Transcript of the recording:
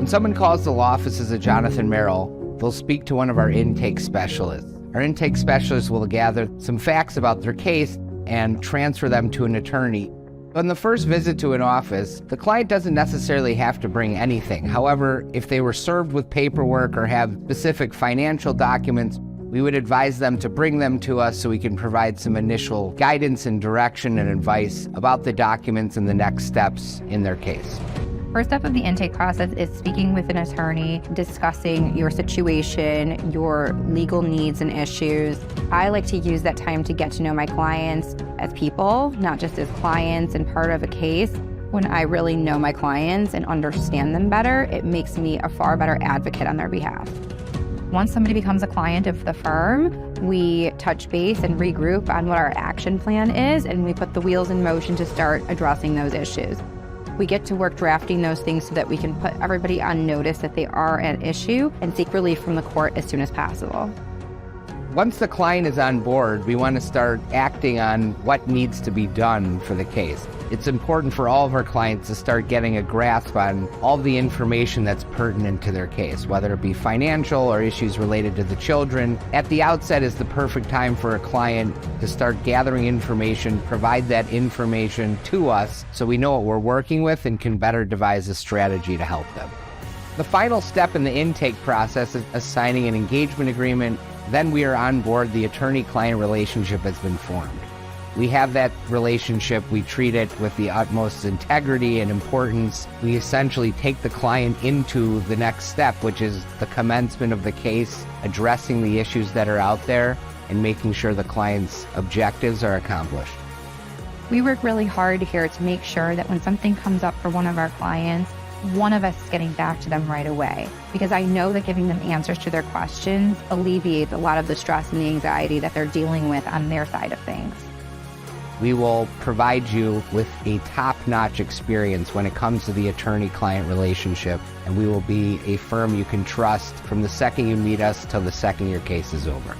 When someone calls the law offices of Jonathan Merrill, they'll speak to one of our intake specialists. Our intake specialist will gather some facts about their case and transfer them to an attorney. On the first visit to an office, the client doesn't necessarily have to bring anything. However, if they were served with paperwork or have specific financial documents, we would advise them to bring them to us so we can provide some initial guidance and direction and advice about the documents and the next steps in their case. First step of the intake process is speaking with an attorney, discussing your situation, your legal needs and issues. I like to use that time to get to know my clients as people, not just as clients and part of a case. When I really know my clients and understand them better, it makes me a far better advocate on their behalf. Once somebody becomes a client of the firm, we touch base and regroup on what our action plan is, and we put the wheels in motion to start addressing those issues. We get to work drafting those things so that we can put everybody on notice that they are an issue and seek relief from the court as soon as possible. Once the client is on board, we want to start acting on what needs to be done for the case. It's important for all of our clients to start getting a grasp on all the information that's pertinent to their case, whether it be financial or issues related to the children. At the outset is the perfect time for a client to start gathering information, provide that information to us so we know what we're working with and can better devise a strategy to help them. The final step in the intake process is assigning an engagement agreement. Then we are on board, the attorney-client relationship has been formed. We have that relationship, we treat it with the utmost integrity and importance. We essentially take the client into the next step, which is the commencement of the case, addressing the issues that are out there, and making sure the client's objectives are accomplished. We work really hard here to make sure that when something comes up for one of our clients, one of us is getting back to them right away, because I know that giving them answers to their questions alleviates a lot of the stress and the anxiety that they're dealing with on their side of things. We will provide you with a top-notch experience when it comes to the attorney-client relationship, and we will be a firm you can trust from the second you meet us till the second your case is over.